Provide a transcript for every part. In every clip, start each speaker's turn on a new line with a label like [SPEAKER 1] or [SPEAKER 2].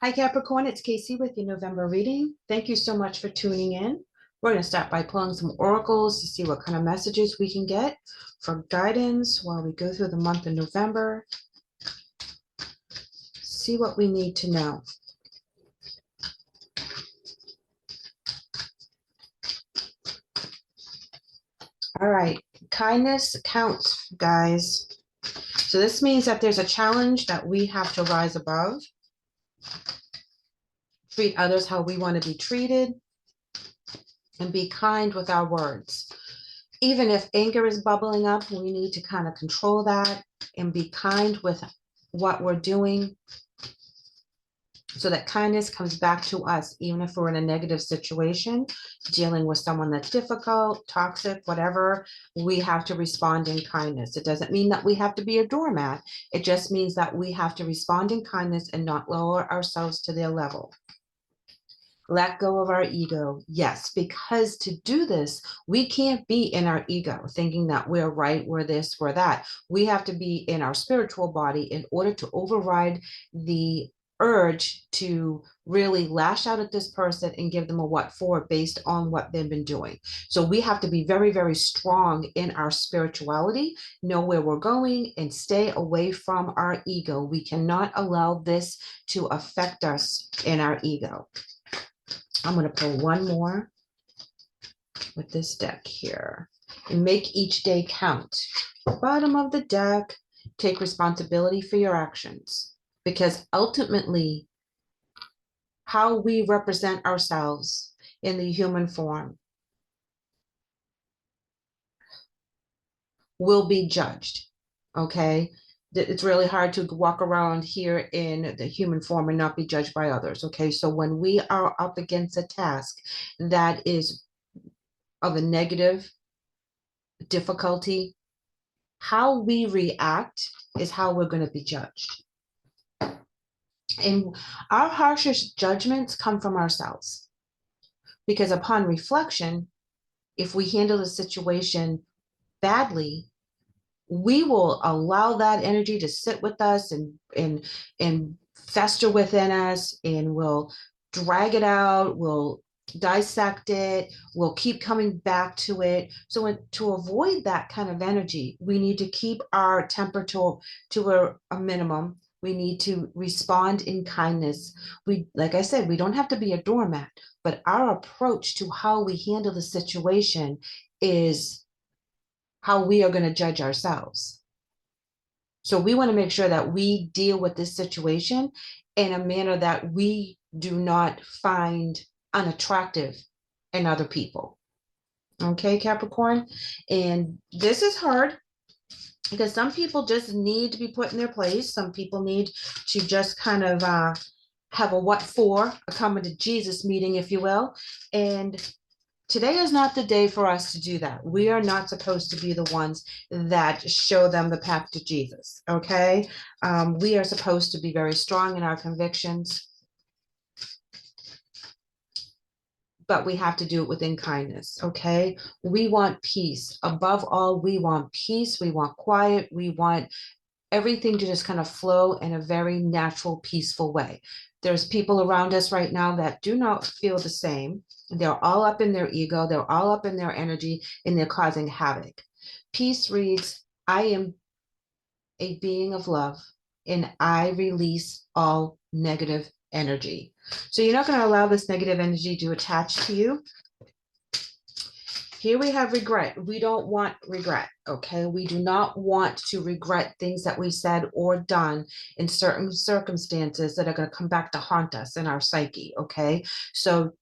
[SPEAKER 1] Hi Capricorn, it's Kaycee with your November reading. Thank you so much for tuning in. We're going to start by pulling some oracles to see what kind of messages we can get for guidance while we go through the month of November. See what we need to know. All right, kindness counts, guys. So this means that there's a challenge that we have to rise above, treat others how we want to be treated, and be kind with our words. Even if anger is bubbling up, we need to kind of control that and be kind with what we're doing so that kindness comes back to us, even if we're in a negative situation, dealing with someone that's difficult, toxic, whatever, we have to respond in kindness. It doesn't mean that we have to be a doormat. It just means that we have to respond in kindness and not lower ourselves to their level. Let go of our ego. Yes, because to do this, we can't be in our ego thinking that we're right, we're this, we're that. We have to be in our spiritual body in order to override the urge to really lash out at this person and give them a what for based on what they've been doing. So we have to be very, very strong in our spirituality, know where we're going, and stay away from our ego. We cannot allow this to affect us in our ego. I'm going to pull one more with this deck here and make each day count. Bottom of the deck, take responsibility for your actions, because ultimately how we represent ourselves in the human form will be judged. Okay. It's really hard to walk around here in the human form and not be judged by others. Okay. So when we are up against a task that is of a negative difficulty, how we react is how we're going to be judged. And our harshest judgments come from ourselves. Because upon reflection, if we handle the situation badly, we will allow that energy to sit with us and fester within us, and we'll drag it out, we'll dissect it, we'll keep coming back to it. So to avoid that kind of energy, we need to keep our temper to a minimum. We need to respond in kindness. Like I said, we don't have to be a doormat, but our approach to how we handle the situation is how we are going to judge ourselves. So we want to make sure that we deal with this situation in a manner that we do not find unattractive in other people. Okay, Capricorn? And this is hard because some people just need to be put in their place. Some people need to just kind of have a what for, a coming to Jesus meeting, if you will. And today is not the day for us to do that. We are not supposed to be the ones that show them the path to Jesus, okay? We are supposed to be very strong in our convictions, but we have to do it within kindness, okay? We want peace. Above all, we want peace. We want quiet. We want everything to just kind of flow in a very natural, peaceful way. There's people around us right now that do not feel the same. They're all up in their ego. They're all up in their energy, and they're causing havoc. Peace reads, I am a being of love, and I release all negative energy. So you're not going to allow this negative energy to attach to you. Here we have regret. We don't want regret, okay? We do not want to regret things that we said or done in certain circumstances that are going to come back to haunt us in our psyche, okay? So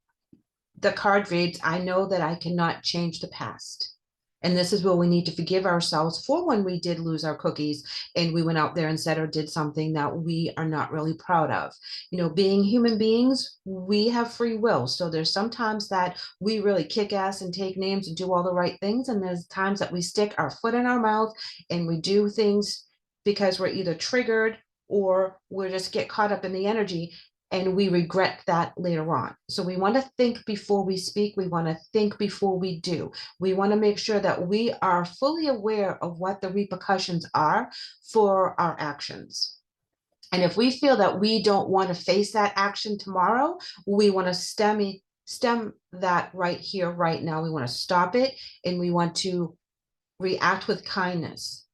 [SPEAKER 1] the card reads, I know that I cannot change the past. And this is where we need to forgive ourselves for when we did lose our cookies and we went out there and said or did something that we are not really proud of. You know, being human beings, we have free will. So there's sometimes that we really kick ass and take names and do all the right things. And there's times that we stick our foot in our mouth and we do things because we're either triggered or we just get caught up in the energy and we regret that later on. So we want to think before we speak. We want to think before we do. We want to make sure that we are fully aware of what the repercussions are for our actions. And if we feel that we don't want to face that action tomorrow, we want to stem that right here, right now. We want to stop it, and we want to react with kindness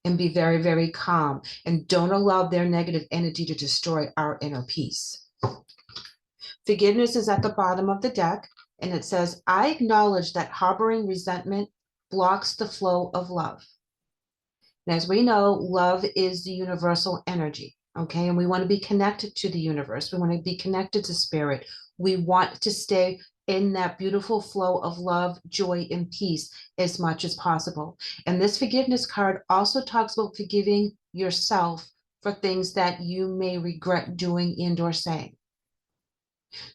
[SPEAKER 1] and be very, very calm, and don't allow their negative energy to destroy our inner peace. Forgiveness is at the bottom of the deck, and it says, I acknowledge that harboring resentment blocks the flow of love. And as we know, love is the universal energy, okay? And we want to be connected to the universe. We want to be connected to spirit. We want to stay in that beautiful flow of love, joy, and peace as much as possible. And this forgiveness card also talks about forgiving yourself for things that you may regret doing and or saying.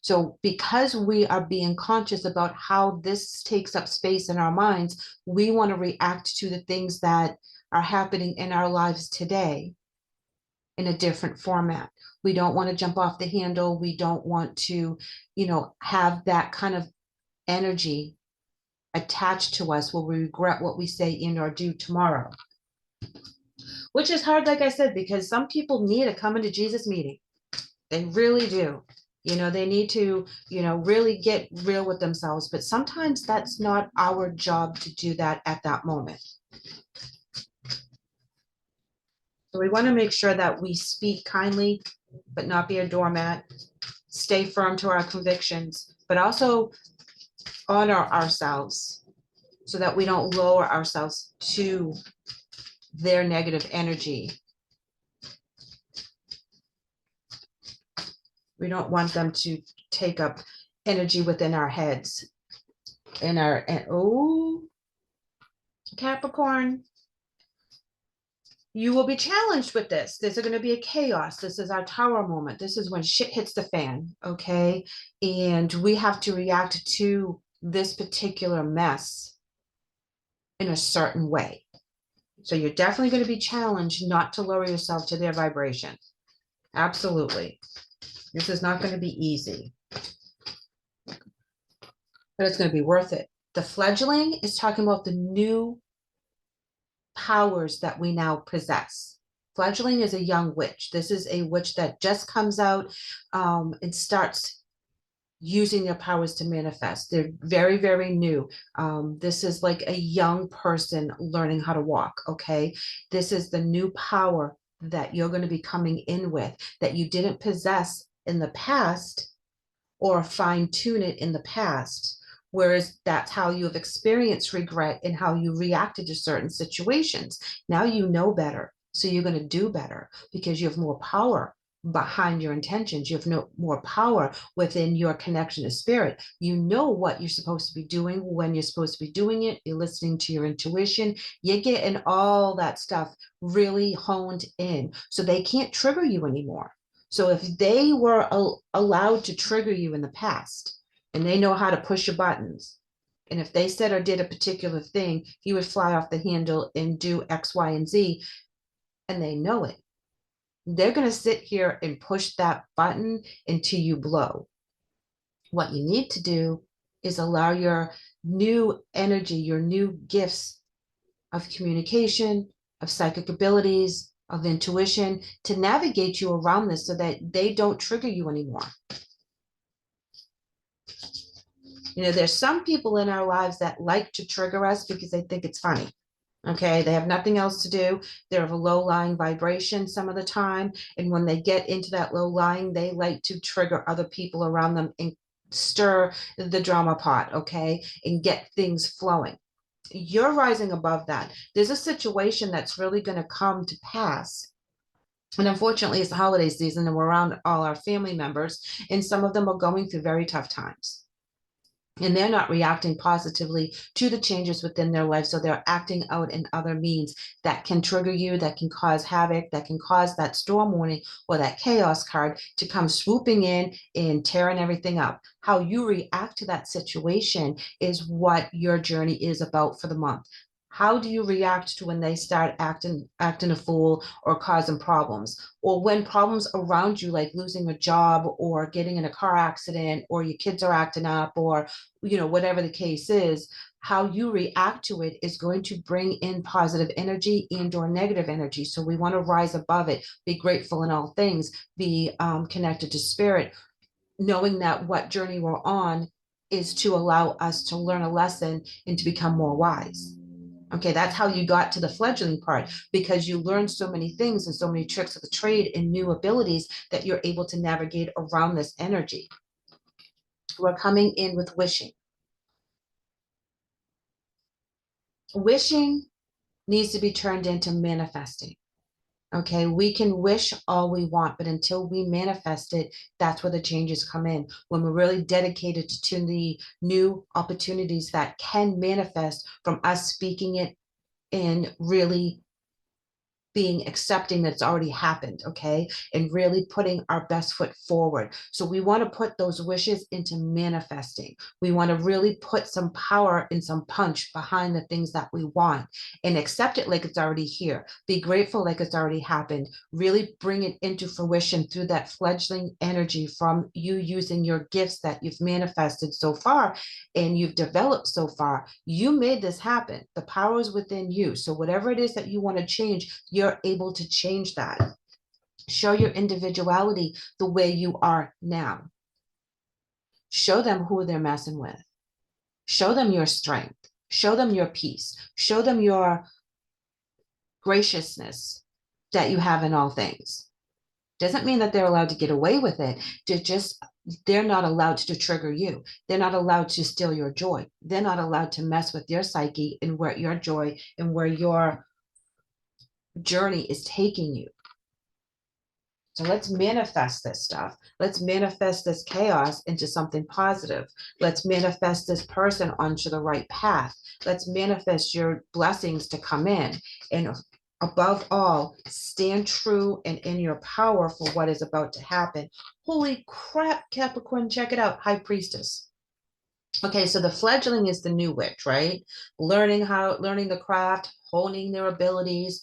[SPEAKER 1] So because we are being conscious about how this takes up space in our minds, we want to react to the things that are happening in our lives today in a different format. We don't want to jump off the handle. We don't want to, have that kind of energy attached to us where we regret what we say and or do tomorrow. Which is hard, like I said, because some people need a come into Jesus meeting. They really do. They need to, really get real with themselves. But sometimes that's not our job to do that at that moment. So we want to make sure that we speak kindly, but not be a doormat, stay firm to our convictions, but also honor ourselves so that we don't lower ourselves to their negative energy. We don't want them to take up energy within our heads. Capricorn, you will be challenged with this. There's going to be a chaos. This is our tower moment. This is when shit hits the fan, okay? And we have to react to this particular mess in a certain way. So you're definitely going to be challenged not to lower yourself to their vibration. Absolutely. This is not going to be easy, but it's going to be worth it. The fledgling is talking about the new powers that we now possess. Fledgling is a young witch. This is a witch that just comes out and starts using their powers to manifest. They're very, very new. This is like a young person learning how to walk, okay? This is the new power that you're going to be coming in with that you didn't possess in the past or fine-tune it in the past. Whereas that's how you have experienced regret and how you reacted to certain situations. Now you know better. So you're going to do better because you have more power behind your intentions. You have more power within your connection to spirit. You know what you're supposed to be doing, when you're supposed to be doing it. You're listening to your intuition. You're getting all that stuff really honed in. So they can't trigger you anymore. So if they were allowed to trigger you in the past, and they know how to push your buttons, and if they said or did a particular thing, you would fly off the handle and do X, Y, and Z, and they know it. They're going to sit here and push that button until you blow. What you need to do is allow your new energy, your new gifts of communication, of psychic abilities, of intuition to navigate you around this so that they don't trigger you anymore. There's some people in our lives that like to trigger us because they think it's funny. Okay, they have nothing else to do. They're of a low-lying vibration some of the time. And when they get into that low-lying, they like to trigger other people around them and stir the drama pot, okay, and get things flowing. You're rising above that. There's a situation that's really going to come to pass. And unfortunately, it's the holiday season and we're around all our family members, and some of them are going through very tough times. And they're not reacting positively to the changes within their life. So they're acting out in other means that can trigger you, that can cause havoc, that can cause that storm warning or that chaos card to come swooping in and tearing everything up. How you react to that situation is what your journey is about for the month. How do you react to when they start acting a fool or causing problems? Or when problems around you, like losing a job or getting in a car accident, or your kids are acting up, or whatever the case is, how you react to it is going to bring in positive energy and or negative energy. So we want to rise above it, be grateful in all things, be connected to spirit, knowing that what journey we're on is to allow us to learn a lesson and to become more wise. Okay, that's how you got to the fledgling part, because you learned so many things and so many tricks of the trade and new abilities that you're able to navigate around this energy. We're coming in with wishing. Wishing needs to be turned into manifesting. Okay, we can wish all we want, but until we manifest it, that's where the changes come in. When we're really dedicated to the new opportunities that can manifest from us speaking it and really being accepting that it's already happened, okay, and really putting our best foot forward. So we want to put those wishes into manifesting. We want to really put some power and some punch behind the things that we want and accept it like it's already here. Be grateful like it's already happened. Really bring it into fruition through that fledgling energy from you using your gifts that you've manifested so far and you've developed so far. You made this happen. The power is within you. So whatever it is that you want to change, you're able to change that. Show your individuality the way you are now. Show them who they're messing with. Show them your strength. Show them your peace. Show them your graciousness that you have in all things. Doesn't mean that they're allowed to get away with it. They're not allowed to trigger you. They're not allowed to steal your joy. They're not allowed to mess with your psyche and where your joy and where your journey is taking you. So let's manifest this stuff. Let's manifest this chaos into something positive. Let's manifest this person onto the right path. Let's manifest your blessings to come in. And above all, stand true and in your power for what is about to happen. Holy crap, Capricorn, check it out. High Priestess. Okay, so the fledgling is the new witch, right? Learning the craft, honing their abilities,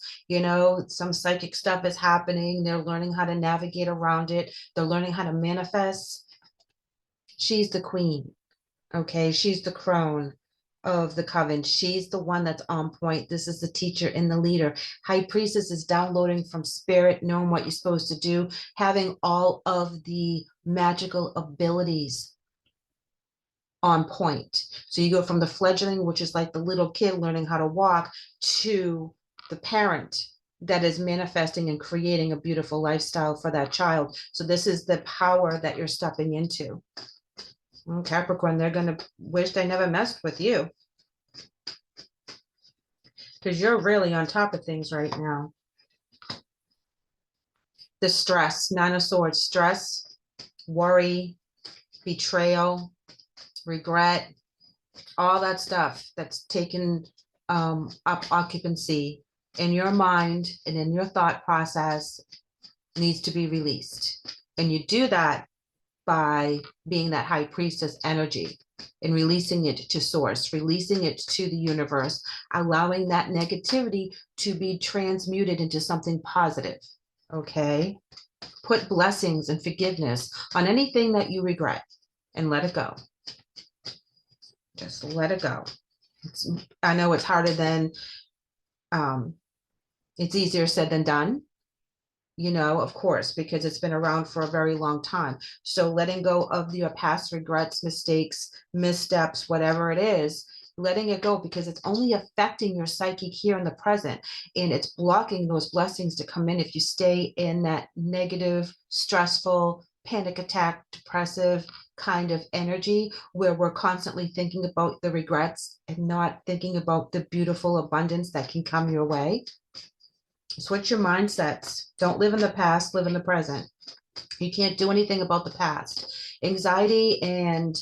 [SPEAKER 1] some psychic stuff is happening. They're learning how to navigate around it. They're learning how to manifest. She's the queen, okay? She's the crone of the coven. She's the one that's on point. This is the teacher and the leader. High Priestess is downloading from spirit, knowing what you're supposed to do, having all of the magical abilities on point. So you go from the fledgling, which is like the little kid learning how to walk, to the parent that is manifesting and creating a beautiful lifestyle for that child. So this is the power that you're stepping into. Capricorn, they're going to wish they never messed with you, because you're really on top of things right now. The stress, Nine of Swords, stress, worry, betrayal, regret, all that stuff that's taken up occupancy in your mind and in your thought process needs to be released. And you do that by being that High Priestess energy and releasing it to source, releasing it to the universe, allowing that negativity to be transmuted into something positive, okay? Put blessings and forgiveness on anything that you regret and let it go. Just let it go. I know it's harder than, it's easier said than done, of course, because it's been around for a very long time. So letting go of your past regrets, mistakes, missteps, whatever it is, letting it go, because it's only affecting your psychic here in the present, and it's blocking those blessings to come in if you stay in that negative, stressful, panic attack, depressive kind of energy where we're constantly thinking about the regrets and not thinking about the beautiful abundance that can come your way. Switch your mindsets. Don't live in the past, live in the present. You can't do anything about the past. Anxiety and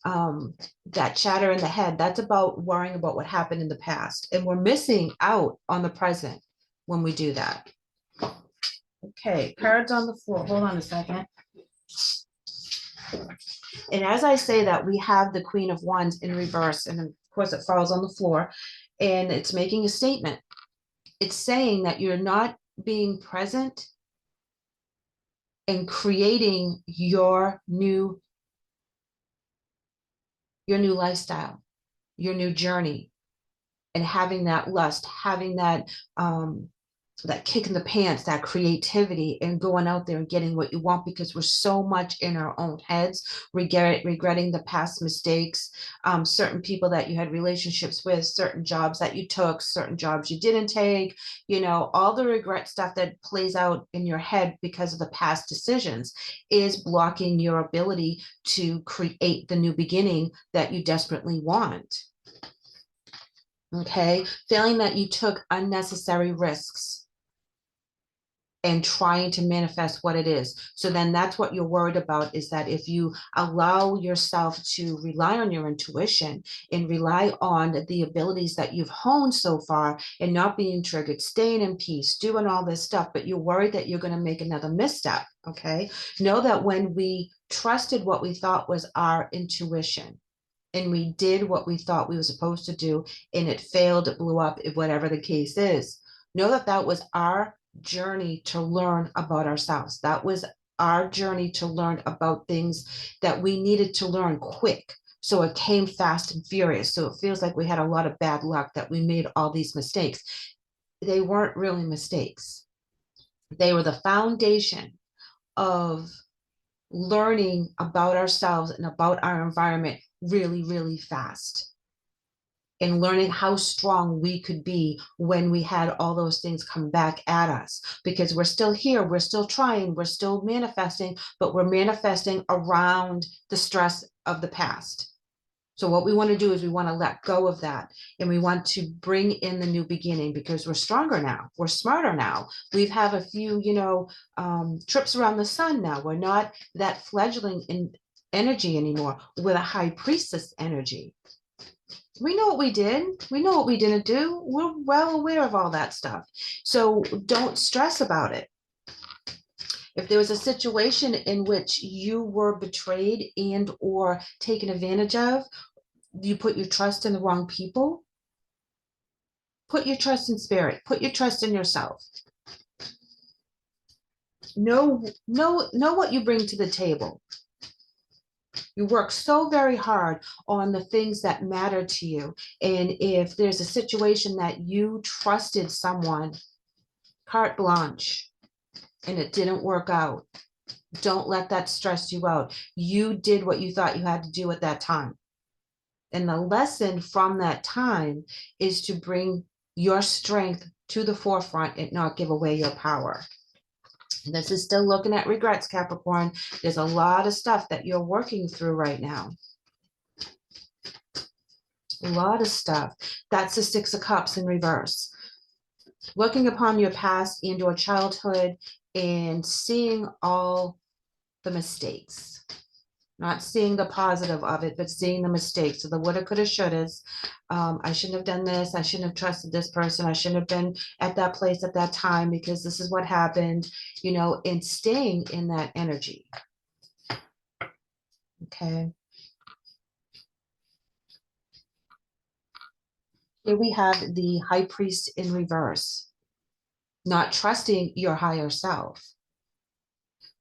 [SPEAKER 1] that chatter in the head, that's about worrying about what happened in the past. And we're missing out on the present when we do that. Okay, cards on the floor. Hold on a second. And as I say that, we have the Queen of Wands in reverse, and of course it falls on the floor. And it's making a statement. It's saying that you're not being present and creating your new lifestyle, your new journey, and having that lust, having that kick in the pants, that creativity, and going out there and getting what you want, because we're so much in our own heads, regretting the past mistakes, certain people that you had relationships with, certain jobs that you took, certain jobs you didn't take, all the regret stuff that plays out in your head because of the past decisions is blocking your ability to create the new beginning that you desperately want. Okay, feeling that you took unnecessary risks and trying to manifest what it is. So then that's what you're worried about, is that if you allow yourself to rely on your intuition and rely on the abilities that you've honed so far and not being triggered, staying in peace, doing all this stuff, but you're worried that you're going to make another misstep. Okay, know that when we trusted what we thought was our intuition, and we did what we thought we were supposed to do, and it failed, it blew up, whatever the case is, know that that was our journey to learn about ourselves. That was our journey to learn about things that we needed to learn quick. So it came fast and furious. So it feels like we had a lot of bad luck that we made all these mistakes. They weren't really mistakes. They were the foundation of learning about ourselves and about our environment really, really fast, and learning how strong we could be when we had all those things come back at us, because we're still here, we're still trying, we're still manifesting, but we're manifesting around the stress of the past. So what we want to do is we want to let go of that, and we want to bring in the new beginning, because we're stronger now, we're smarter now, we've had a few trips around the sun now. We're not that fledgling in energy anymore, we're the high priestess energy. We know what we did. We know what we didn't do. We're well aware of all that stuff. So don't stress about it. If there was a situation in which you were betrayed and or taken advantage of, you put your trust in the wrong people, put your trust in spirit, put your trust in yourself. Know what you bring to the table. You work so very hard on the things that matter to you. And if there's a situation that you trusted someone, carte blanche, and it didn't work out, don't let that stress you out. You did what you thought you had to do at that time. And the lesson from that time is to bring your strength to the forefront and not give away your power. This is still looking at regrets, Capricorn. There's a lot of stuff that you're working through right now. A lot of stuff. That's the Six of Cups in reverse. Looking upon your past and your childhood and seeing all the mistakes. Not seeing the positive of it, but seeing the mistakes. So the woulda, coulda, shouldas. I shouldn't have done this. I shouldn't have trusted this person. I shouldn't have been at that place at that time because this is what happened, and staying in that energy. Okay. Here we have the High Priest in reverse. Not trusting your higher self.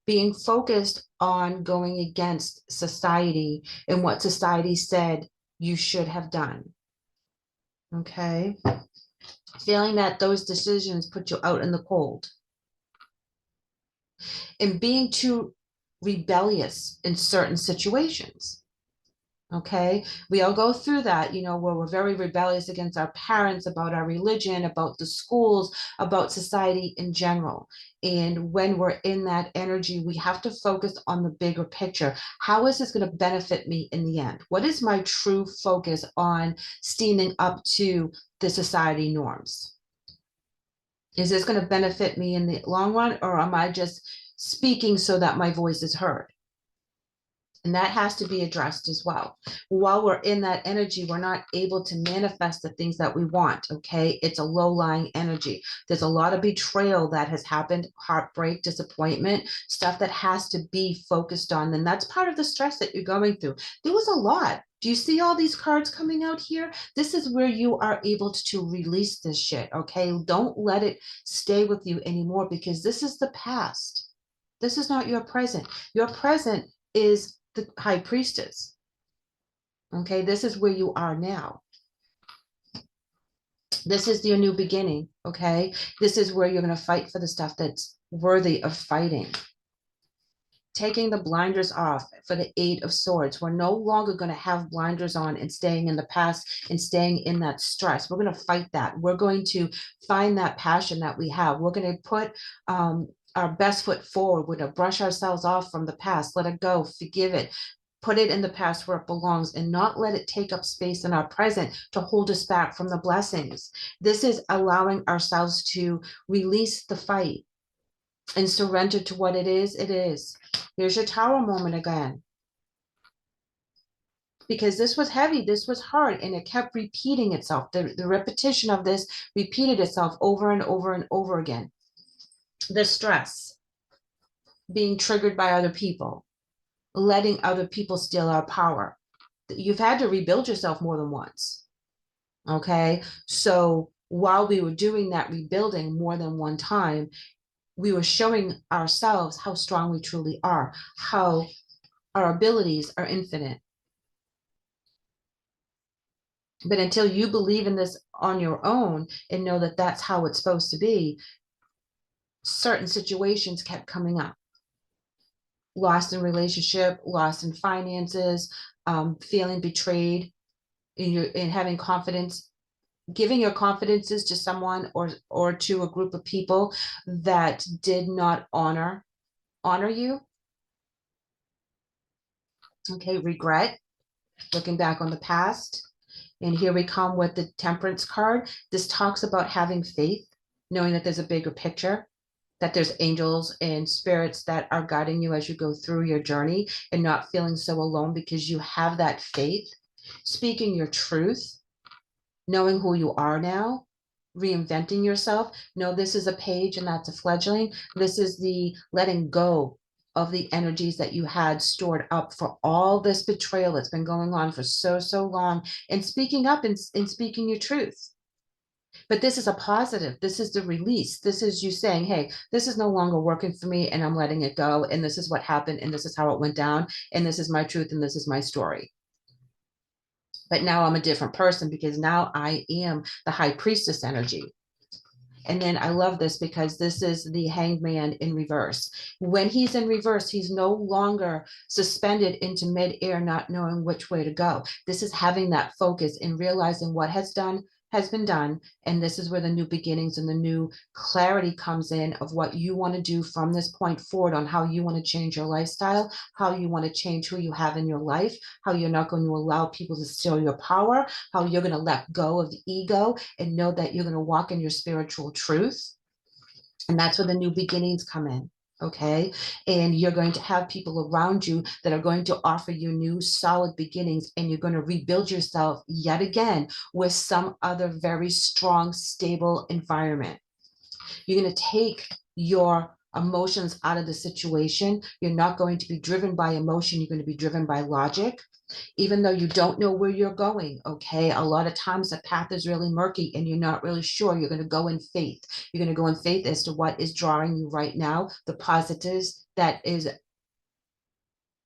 [SPEAKER 1] Being focused on going against society and what society said you should have done. Okay. Feeling that those decisions put you out in the cold. And being too rebellious in certain situations. Okay, we all go through that, where we're very rebellious against our parents, about our religion, about the schools, about society in general. And when we're in that energy, we have to focus on the bigger picture. How is this going to benefit me in the end? What is my true focus on standing up to the society norms? Is this going to benefit me in the long run, or am I just speaking so that my voice is heard? And that has to be addressed as well. While we're in that energy, we're not able to manifest the things that we want, okay? It's a low-lying energy. There's a lot of betrayal that has happened, heartbreak, disappointment, stuff that has to be focused on. And that's part of the stress that you're going through. There was a lot. Do you see all these cards coming out here? This is where you are able to release this shit, okay? Don't let it stay with you anymore, because this is the past. This is not your present. Your present is the high priestess. Okay, this is where you are now. This is your new beginning. Okay, this is where you're going to fight for the stuff that's worthy of fighting. Taking the blinders off for the Eight of Swords. We're no longer going to have blinders on and staying in the past and staying in that stress. We're going to fight that. We're going to find that passion that we have. We're going to put our best foot forward. We're going to brush ourselves off from the past, let it go, forgive it, put it in the past where it belongs, and not let it take up space in our present to hold us back from the blessings. This is allowing ourselves to release the fight and surrender to what it is. It is. Here's your Tower moment again. Because this was heavy, this was hard, and it kept repeating itself. The repetition of this repeated itself over and over and over again. The stress, being triggered by other people, letting other people steal our power. You've had to rebuild yourself more than once. Okay, so while we were doing that rebuilding more than one time, we were showing ourselves how strong we truly are, how our abilities are infinite. But until you believe in this on your own and know that that's how it's supposed to be, certain situations kept coming up. Lost in relationship, lost in finances, feeling betrayed, in having confidence, giving your confidences to someone or to a group of people that did not honor you. Okay, regret, looking back on the past. And here we come with the Temperance card. This talks about having faith, knowing that there's a bigger picture, that there's angels and spirits that are guiding you as you go through your journey, and not feeling so alone because you have that faith. Speaking your truth, knowing who you are now, reinventing yourself. No, this is a page and that's a fledgling. This is the letting go of the energies that you had stored up for all this betrayal that's been going on for so long, and speaking up and speaking your truth. But this is a positive. This is the release. This is you saying, hey, this is no longer working for me and I'm letting it go. And this is what happened. And this is how it went down. And this is my truth. And this is my story. But now I'm a different person because now I am the high priestess energy. And then I love this because this is the Hangman in reverse. When he's in reverse, he's no longer suspended into midair, not knowing which way to go. This is having that focus and realizing what has been done. And this is where the new beginnings and the new clarity comes in of what you want to do from this point forward, on how you want to change your lifestyle, how you want to change who you have in your life, how you're not going to allow people to steal your power, how you're going to let go of the ego and know that you're going to walk in your spiritual truth. And that's where the new beginnings come in. Okay. And you're going to have people around you that are going to offer you new solid beginnings, and you're going to rebuild yourself yet again with some other very strong, stable environment. You're going to take your emotions out of the situation. You're not going to be driven by emotion. You're going to be driven by logic. Even though you don't know where you're going, okay? A lot of times the path is really murky and you're not really sure. You're going to go in faith. You're going to go in faith as to what is drawing you right now, the positives that is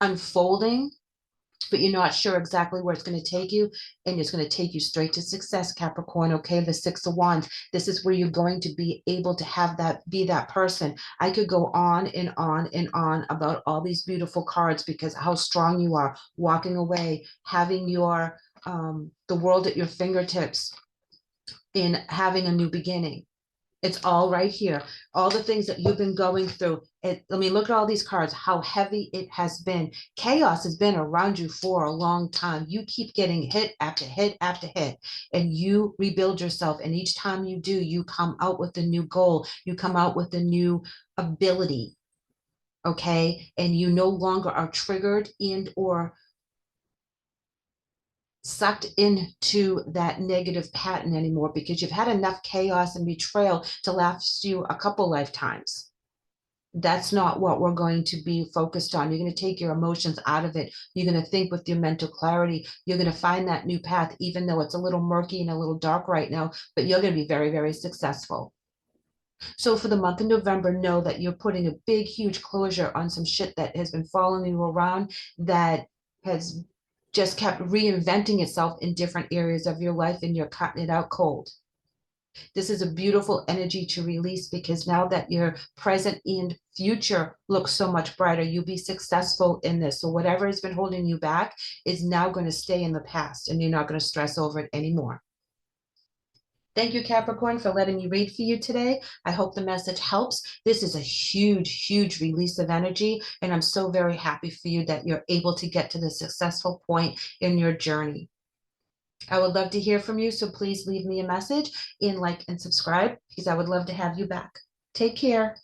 [SPEAKER 1] unfolding, but you're not sure exactly where it's going to take you, and it's going to take you straight to success, Capricorn. Okay, the Six of Wands. This is where you're going to be able to have that, be that person. I could go on and on and on about all these beautiful cards because how strong you are, walking away, having your the world at your fingertips, in having a new beginning. It's all right here. All the things that you've been going through. I mean, look at all these cards, how heavy it has been. Chaos has been around you for a long time. You keep getting hit after hit after hit, and you rebuild yourself. And each time you do, you come out with a new goal. You come out with a new ability. okay? And you no longer are triggered and or sucked into that negative pattern anymore, because you've had enough chaos and betrayal to last you a couple lifetimes. That's not what we're going to be focused on. You're going to take your emotions out of it. You're going to think with your mental clarity. You're going to find that new path, even though it's a little murky and a little dark right now, but you're going to be very, very successful. So for the month of November, know that you're putting a big, huge closure on some shit that has been following you around, that has just kept reinventing itself in different areas of your life, and you're cutting it out cold. This is a beautiful energy to release, because now that your present and future looks so much brighter, you'll be successful in this. So whatever has been holding you back is now going to stay in the past, and you're not going to stress over it anymore. Thank you, Capricorn, for letting me read for you today. I hope the message helps. This is a huge, huge release of energy, and I'm so very happy for you that you're able to get to the successful point in your journey. I would love to hear from you, so please leave me a message and like and subscribe, because I would love to have you back. Take care.